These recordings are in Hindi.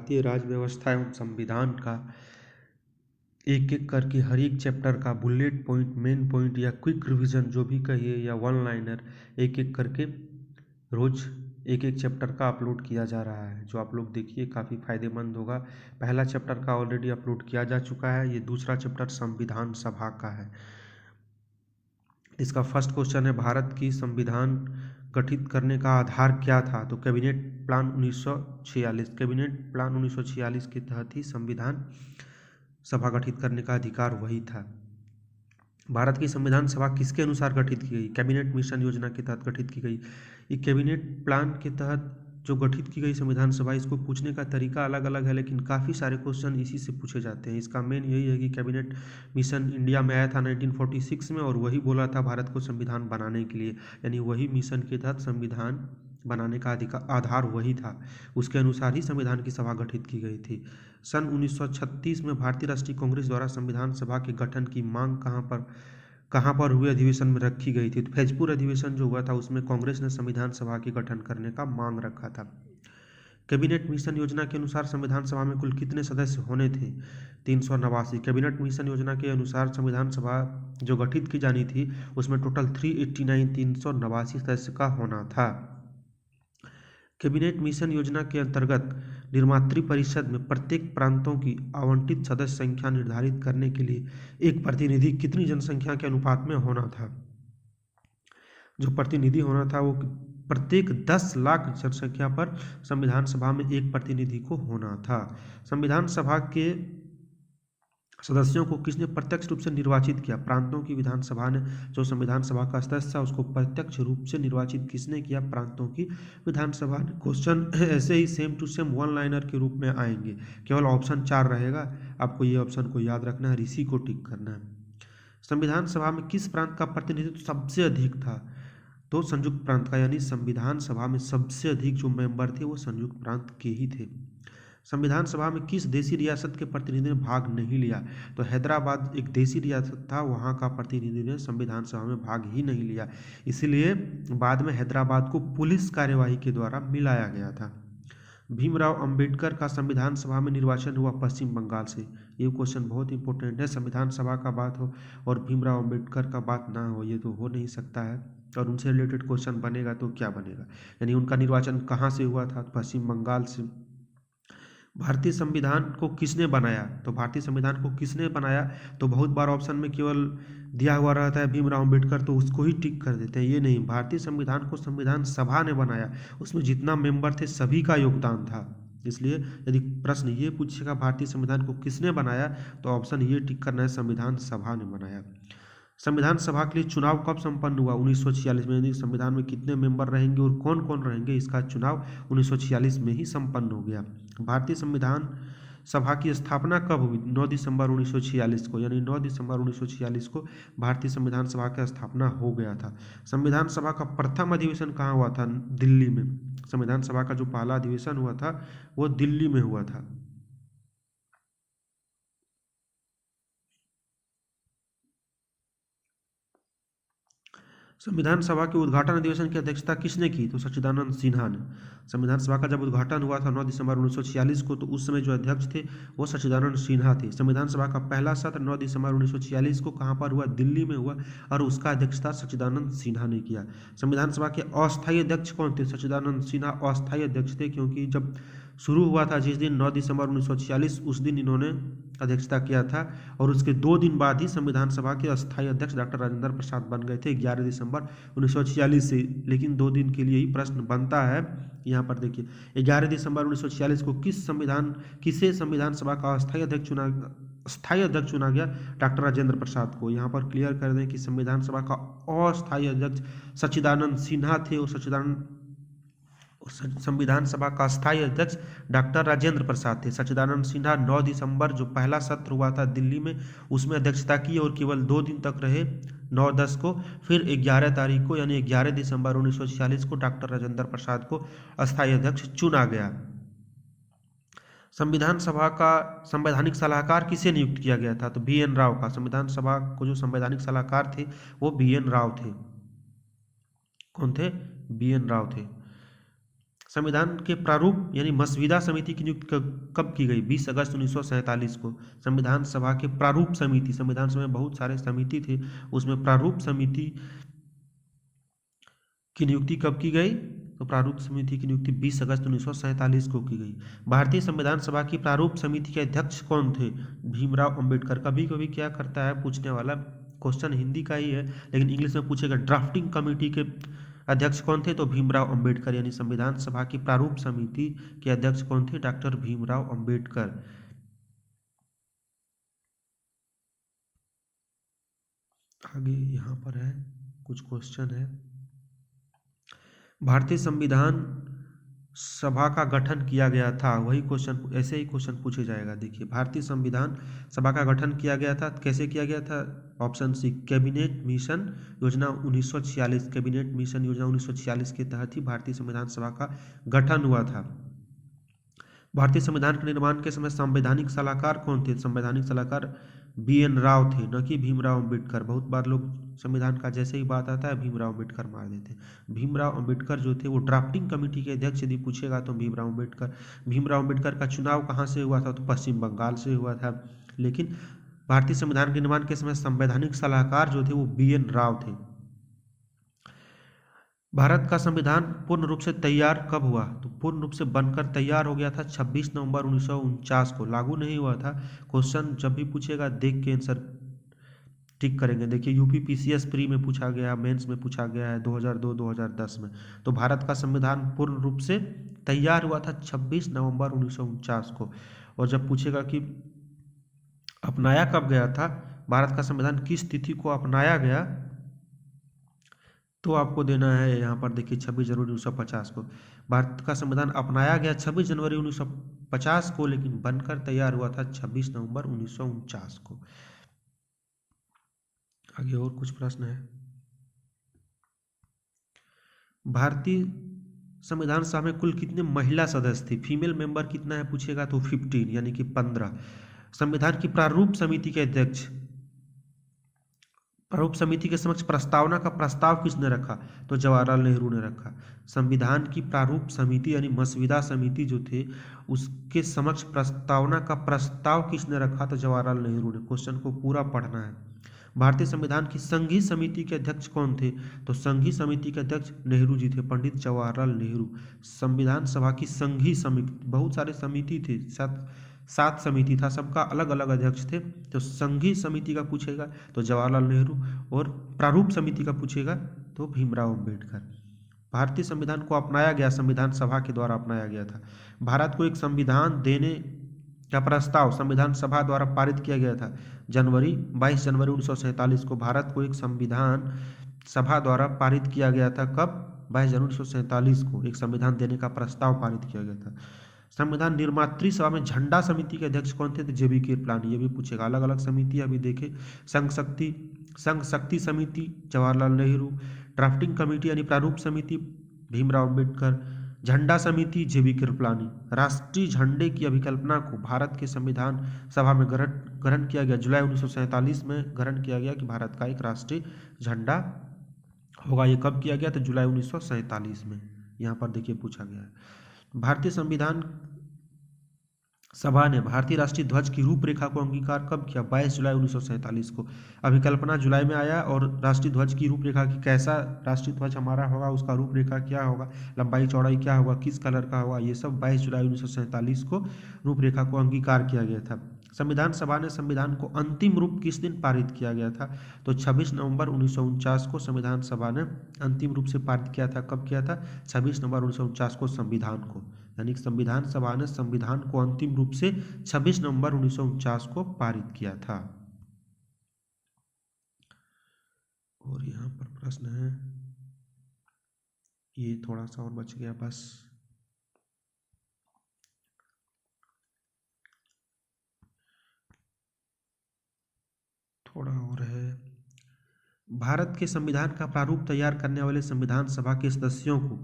भारतीय राज्य व्यवस्था एवं संविधान का एक एक करके हर एक चैप्टर का बुलेट पॉइंट, मेन पॉइंट या क्विक रिवीजन जो भी कहिए या वन लाइनर, एक एक करके रोज एक एक चैप्टर का अपलोड किया जा रहा है, जो आप लोग देखिए काफ़ी फायदेमंद होगा। पहला चैप्टर का ऑलरेडी अपलोड किया जा चुका है, ये दूसरा चैप्टर संविधान सभा का है। इसका फर्स्ट क्वेश्चन है, भारत की संविधान गठित करने का आधार क्या था? तो कैबिनेट प्लान 1946। कैबिनेट प्लान 1946 के तहत ही संविधान सभा गठित करने का अधिकार वही था। भारत की संविधान सभा किसके अनुसार गठित की गई? कैबिनेट मिशन योजना के तहत गठित की गई। ये कैबिनेट प्लान के तहत जो गठित की गई संविधान सभा, इसको पूछने का तरीका अलग अलग है, लेकिन काफ़ी सारे क्वेश्चन इसी से पूछे जाते हैं। इसका मेन यही है कि कैबिनेट मिशन इंडिया में आया था 1946 में, और वही बोला था भारत को संविधान बनाने के लिए, यानी वही मिशन के तहत संविधान बनाने का आधार वही था। उसके अनुसार ही संविधान की सभा गठित की गई थी। सन 1936 में भारतीय राष्ट्रीय कांग्रेस द्वारा संविधान सभा के गठन की मांग कहाँ पर हुए अधिवेशन में रखी गई थी? तो फैजपुर अधिवेशन जो हुआ था उसमें कांग्रेस ने संविधान सभा के गठन करने का मांग रखा था। कैबिनेट मिशन योजना के अनुसार संविधान सभा में कुल कितने सदस्य होने थे? 389। कैबिनेट मिशन योजना के अनुसार संविधान सभा जो गठित की जानी थी उसमें टोटल 389 सदस्य का होना था। कैबिनेट मिशन योजना के अंतर्गत निर्मात्री परिषद में प्रत्येक प्रांतों की आवंटित सदस्य संख्या निर्धारित करने के लिए एक प्रतिनिधि कितनी जनसंख्या के अनुपात में होना था? जो प्रतिनिधि होना था वो प्रत्येक 10 लाख जनसंख्या पर संविधान सभा में एक प्रतिनिधि को होना था। संविधान सभा के सदस्यों को किसने प्रत्यक्ष रूप से निर्वाचित किया? प्रांतों की विधानसभा ने जो संविधान सभा का सदस्य था उसको प्रत्यक्ष रूप से निर्वाचित किसने किया? प्रांतों की विधानसभा ने। क्वेश्चन ऐसे ही same to same one liner के रूप में आएंगे, केवल ऑप्शन 4 रहेगा, आपको ये ऑप्शन को याद रखना है, इसी को टिक करना है। संविधान सभा में किस प्रांत का प्रतिनिधित्व सबसे अधिक था? तो संयुक्त प्रांत का, यानी संविधान सभा में सबसे अधिक जो मेंबर थे वो संयुक्त प्रांत के ही थे। संविधान सभा में किस देशी रियासत के प्रतिनिधि ने भाग नहीं लिया? तो हैदराबाद एक देशी रियासत था, वहाँ का प्रतिनिधि ने संविधान सभा में भाग ही नहीं लिया, इसीलिए बाद में हैदराबाद को पुलिस कार्यवाही के द्वारा मिलाया गया था। भीमराव अंबेडकर का संविधान सभा में निर्वाचन हुआ पश्चिम बंगाल से। ये क्वेश्चन बहुत इंपॉर्टेंट है, संविधान सभा का बात हो और भीमराव अंबेडकर का बात ना हो, ये तो हो नहीं सकता है, और उनसे रिलेटेड क्वेश्चन बनेगा तो क्या बनेगा, यानी उनका निर्वाचन कहाँ से हुआ था? पश्चिम बंगाल से। भारतीय संविधान को किसने बनाया? तो भारतीय संविधान को किसने बनाया? तो बहुत बार ऑप्शन में केवल दिया हुआ रहता है भीमराव अंबेडकर, तो उसको ही टिक कर देते हैं, ये नहीं, भारतीय संविधान को संविधान सभा ने बनाया, उसमें जितना मेंबर थे सभी का योगदान था। इसलिए यदि प्रश्न ये पूछेगा भारतीय संविधान को किसने बनाया, तो ऑप्शन ये टिक करना है, संविधान सभा ने बनाया। संविधान सभा के लिए चुनाव कब संपन्न हुआ? 1946 में। यानी संविधान में कितने मेंबर रहेंगे और कौन कौन रहेंगे, इसका चुनाव 1946 में ही संपन्न हो गया। भारतीय संविधान सभा की स्थापना कब हुई? 9 दिसंबर 1946 को, यानी 9 दिसंबर 1946 को भारतीय संविधान सभा की स्थापना हो गया था। संविधान सभा का प्रथम अधिवेशन कहाँ हुआ था? दिल्ली में। संविधान सभा का जो पहला अधिवेशन हुआ था वो दिल्ली में हुआ था। संविधान सभा के उद्घाटन अधिवेशन की अध्यक्षता किसने की? तो सच्चिदानंद सिन्हा ने। संविधान सभा का जब उद्घाटन हुआ था 9 दिसंबर 1946 को, तो उस समय जो अध्यक्ष थे वो सच्चिदानंद सिन्हा थे। संविधान सभा का पहला सत्र 9 दिसंबर 1946 को कहाँ पर हुआ? दिल्ली में हुआ, और उसका अध्यक्षता सच्चिदानंद सिन्हा ने किया। संविधान सभा के अस्थायी अध्यक्ष कौन थे? सच्चिदानंद सिन्हा अस्थायी अध्यक्ष थे, क्योंकि जब शुरू हुआ था जिस दिन 9 दिसंबर 1946, उस दिन इन्होंने अध्यक्षता किया था, और उसके 2 दिन बाद ही संविधान सभा के अस्थायी अध्यक्ष डॉक्टर राजेंद्र प्रसाद बन गए थे 11 दिसंबर 1946 से। लेकिन 2 दिन के लिए ही प्रश्न बनता है। यहाँ पर देखिए 11 दिसंबर 1946 को किसे संविधान सभा का अस्थायी अध्यक्ष चुना गया? डॉक्टर राजेंद्र प्रसाद को। यहाँ पर क्लियर कर दें कि संविधान सभा का अस्थायी अध्यक्ष सच्चिदानंद सिन्हा थे, और संविधान सभा का स्थायी अध्यक्ष डॉक्टर राजेंद्र प्रसाद थे। सच्चिदानंद सिन्हा 9 दिसंबर जो पहला सत्र हुआ था दिल्ली में, उसमें अध्यक्षता की और केवल 2 दिन तक रहे, 9-10 को। फिर 11 तारीख को, यानी 11 दिसंबर 1946 को डॉक्टर राजेंद्र प्रसाद को अस्थायी अध्यक्ष चुना गया। संविधान सभा का संवैधानिक सलाहकार किसे नियुक्त किया गया था? तो BN राव का। संविधान सभा को जो संवैधानिक सलाहकार थे वो BN राव थे। कौन थे? BN राव थे। संविधान के प्रारूप यानी मसविदा समिति की नियुक्ति कब की गई? 20 अगस्त 1947 को। संविधान सभा के प्रारूप समिति, संविधान सभा में बहुत सारे समिति थे, उसमें प्रारूप समिति की नियुक्ति कब की गई? तो प्रारूप समिति की नियुक्ति 20 अगस्त 1947 को की गई। भारतीय संविधान सभा की प्रारूप समिति के अध्यक्ष कौन थे? भीमराव अंबेडकर। कभी कभी क्या करता है पूछने वाला, क्वेश्चन हिंदी का ही है लेकिन इंग्लिश में पूछेगा, ड्राफ्टिंग कमेटी के अध्यक्ष कौन थे? तो भीमराव अंबेडकर। यानी संविधान सभा की प्रारूप समिति के अध्यक्ष कौन थे? डॉक्टर भीमराव अंबेडकर। आगे यहाँ पर है कुछ क्वेश्चन है। भारतीय संविधान सभा का गठन किया गया था, वही क्वेश्चन, ऐसे ही क्वेश्चन पूछे जाएगा। देखिए, भारतीय संविधान सभा का गठन किया गया था, कैसे किया गया था? ऑप्शन सी, कैबिनेट मिशन योजना 1946। कैबिनेट मिशन योजना 1946 के तहत ही भारतीय संविधान सभा का गठन हुआ था। भारतीय संविधान के निर्माण के समय संवैधानिक सलाहकार कौन थे? संवैधानिक सलाहकार BN राव थे, न कि भीमराव अंबेडकर। बहुत बार लोग संविधान का जैसे ही बात आता है भीमराव अंबेडकर मार देते हैं। भीमराव अंबेडकर जो थे वो ड्राफ्टिंग कमेटी के अध्यक्ष यदि पूछेगा तो भीमराव अंबेडकर। भीमराव अंबेडकर का चुनाव कहाँ से हुआ था? तो पश्चिम बंगाल से हुआ था। लेकिन भारतीय संविधान के निर्माण के समय संवैधानिक सलाहकार जो थे वो BN राव थे। भारत का संविधान पूर्ण रूप से तैयार कब हुआ? तो पूर्ण रूप से बनकर तैयार हो गया था 26 नवंबर 1949 को। लागू नहीं हुआ था। क्वेश्चन जब भी पूछेगा देख के आंसर टिक करेंगे। देखिए, UPPCS प्री में पूछा गया, मेंस में पूछा गया है 2002-2010 में। तो भारत का संविधान पूर्ण रूप से तैयार हुआ था 26 नवंबर 1949 को। और जब पूछेगा कि अपनाया कब गया था, भारत का संविधान किस तिथि को अपनाया गया, तो आपको देना है यहाँ पर। देखिए, 26 जनवरी 1950 को भारत का संविधान अपनाया गया 26 जनवरी 1950 को, लेकिन बनकर तैयार हुआ था 26 नवंबर 1949 को। आगे और कुछ प्रश्न है। भारतीय संविधान सभा में कुल कितने महिला सदस्य थे? फीमेल मेंबर कितना है पूछेगा तो 15 यानी कि 15। संविधान की प्रारूप समिति के अध्यक्ष, प्रारूप समिति के समक्ष प्रस्तावना का प्रस्ताव किसने रखा? तो जवाहरलाल नेहरू ने रखा। संविधान की प्रारूप समिति यानी मसविदा समिति जो थे उसके समक्ष प्रस्तावना का प्रस्ताव किसने रखा? तो जवाहरलाल नेहरू ने। क्वेश्चन को पूरा पढ़ना है। भारतीय संविधान की संघीय समिति के अध्यक्ष कौन थे? तो संघीय समिति के अध्यक्ष नेहरू जी थे, पंडित जवाहरलाल नेहरू। संविधान सभा की संघीय समिति, बहुत सारे समिति थे, सात समिति था, सबका अलग अलग अध्यक्ष थे। तो संघीय समिति का पूछेगा तो जवाहरलाल नेहरू, और प्रारूप समिति का पूछेगा तो भीमराव अंबेडकर। भारतीय संविधान को अपनाया गया संविधान सभा के द्वारा अपनाया गया था। भारत को एक संविधान देने का प्रस्ताव संविधान सभा द्वारा पारित किया गया था 22 जनवरी 1947 को। भारत को एक संविधान सभा द्वारा पारित किया गया था कब? 22 जनवरी 1947 को एक संविधान देने का प्रस्ताव पारित किया गया था। संविधान निर्मात्री सभा में झंडा समिति के अध्यक्ष कौन थे? तो JB कृपलानी। ये भी पूछेगा। अलग अलग समिति अभी देखे, संघ शक्ति समिति जवाहरलाल नेहरू, ड्राफ्टिंग कमेटी यानी प्रारूप समिति भीमराव अंबेडकर, झंडा समिति JB कृपलानी। राष्ट्रीय झंडे की अभिकल्पना को भारत के संविधान सभा में ग्रहण किया गया जुलाई 1947 में ग्रहण किया गया कि भारत का एक राष्ट्रीय झंडा होगा। ये कब किया गया? तो जुलाई 1947 में। यहाँ पर देखिए पूछा गया है। भारतीय संविधान सभा ने भारतीय राष्ट्रीय ध्वज की रूपरेखा को अंगीकार कब किया? 22 जुलाई 1947 को। अभिकल्पना जुलाई में आया और राष्ट्रीय ध्वज की रूपरेखा की, कैसा राष्ट्रीय ध्वज हमारा होगा, उसका रूपरेखा क्या होगा, लंबाई चौड़ाई क्या होगा, किस कलर का होगा, ये सब 22 जुलाई 1947 को रूपरेखा को अंगीकार किया गया था। संविधान सभा ने संविधान को अंतिम रूप किस दिन पारित किया गया था? तो 26 नवंबर 1949 को संविधान सभा ने अंतिम रूप से पारित किया था। कब किया था? 26 नवंबर 1949 को संविधान को, यानी संविधान सभा ने संविधान को अंतिम रूप से 26 नवंबर 1949 को पारित किया था। और यहाँ पर प्रश्न है, ये थोड़ा सा और बच गया बस। थोड़ा और है। भारत के संविधान का प्रारूप तैयार करने वाले संविधान सभा के सदस्यों को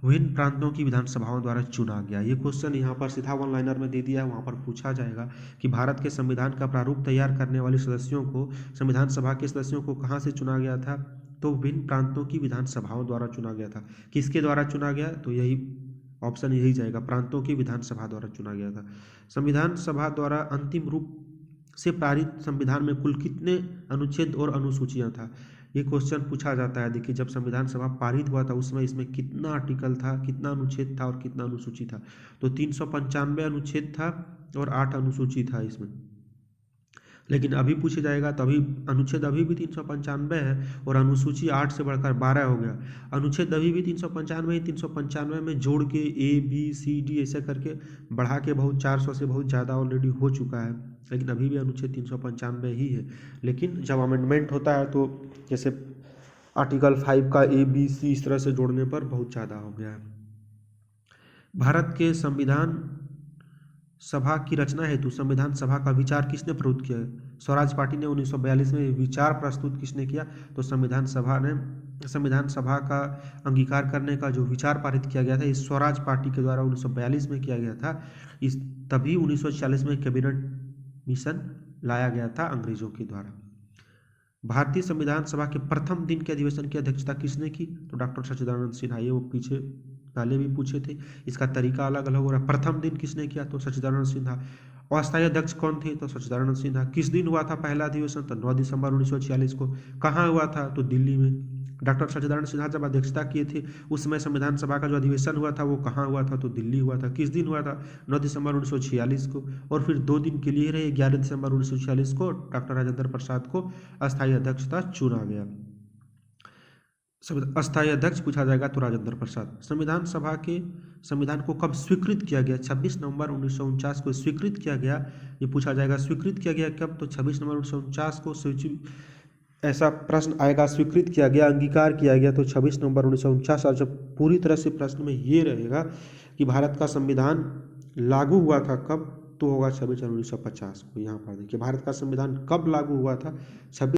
विभिन्न प्रांतों की विधानसभाओं द्वारा चुना गया। ये क्वेश्चन यहाँ पर सीधा वन लाइनर में दे दिया है, वहाँ पर पूछा जाएगा कि भारत के संविधान का प्रारूप तैयार करने वाले सदस्यों को, संविधान सभा के सदस्यों को कहाँ से चुना गया था? तो विभिन्न प्रांतों की विधानसभाओं द्वारा चुना गया था। किसके द्वारा चुना गया? तो यही ऑप्शन यही जाएगा, प्रांतों की विधानसभा द्वारा चुना गया था। संविधान सभा द्वारा अंतिम रूप से पारित संविधान में कुल कितने अनुच्छेद और अनुसूचियां था? ये क्वेश्चन पूछा जाता है। देखिए, जब संविधान सभा पारित हुआ था उस समय इसमें कितना आर्टिकल था, कितना अनुच्छेद था और कितना अनुसूची था? तो 395 अनुच्छेद था और 8 अनुसूची था इसमें। लेकिन अभी पूछे जाएगा तो अभी अनुच्छेद अभी भी 395 है और अनुसूची 8 से बढ़कर 12 हो गया। अनुच्छेद अभी भी 395 है, 395 में जोड़ के ABCD ऐसे करके बढ़ा के बहुत 400 से बहुत ज़्यादा ऑलरेडी हो चुका है, लेकिन अभी भी अनुच्छेद 395 ही है। लेकिन जब अमेंडमेंट होता है तो जैसे आर्टिकल 5 का ABC इस तरह से जोड़ने पर बहुत ज़्यादा हो गया है। भारत के संविधान सभा की रचना हेतु संविधान सभा का विचार किसने प्रस्तुत किया? स्वराज पार्टी ने 1942 में विचार प्रस्तुत किसने किया? तो संविधान सभा ने। संविधान सभा का अंगीकार करने का जो विचार पारित किया गया था इस स्वराज पार्टी के द्वारा 1942 में किया गया था। इस तभी 1940 में कैबिनेट मिशन लाया गया था अंग्रेजों के द्वारा। भारतीय संविधान सभा के प्रथम दिन के अधिवेशन की अध्यक्षता किसने की? तो डॉक्टर सच्चिदानंद सिन्हा। ये वो पीछे पहले भी पूछे थे, इसका तरीका अलग अलग हो रहा है। प्रथम दिन किसने किया? तो सच्चिदानंद सिन्हा। अस्थायी अध्यक्ष कौन थे? तो सच्चिदानंद सिन्हा। किस दिन हुआ था पहला अधिवेशन? तो 9 दिसंबर 1946 को। कहाँ हुआ था? तो दिल्ली में। डॉक्टर सच्चिदानंद सिन्हा जब अध्यक्षता किए थे उस समय संविधान सभा का जो अधिवेशन हुआ था वो कहाँ हुआ था? तो दिल्ली हुआ था। किस दिन हुआ था? 9 दिसंबर 1946 को। और फिर 2 दिन के लिए रहे, 11 दिसंबर 1946 को डॉक्टर राजेंद्र प्रसाद को अस्थायी अध्यक्षता चुना गया। अस्थायी अध्यक्ष पूछा जाएगा तो राजेंद्र प्रसाद। संविधान सभा के संविधान को कब स्वीकृत किया गया? 26 नवंबर 1949 को स्वीकृत किया गया। ये पूछा जाएगा स्वीकृत किया गया कब? तो 26 नवंबर 1949 को ऐसा प्रश्न आएगा। स्वीकृत किया गया, अंगीकार किया गया तो 26 नवंबर 1949। और जब पूरी तरह से प्रश्न में ये रहेगा कि भारत का संविधान लागू हुआ था कब, तो होगा 26 जनवरी 1950 को। यहाँ पर देखिए भारत का संविधान कब लागू हुआ था, 26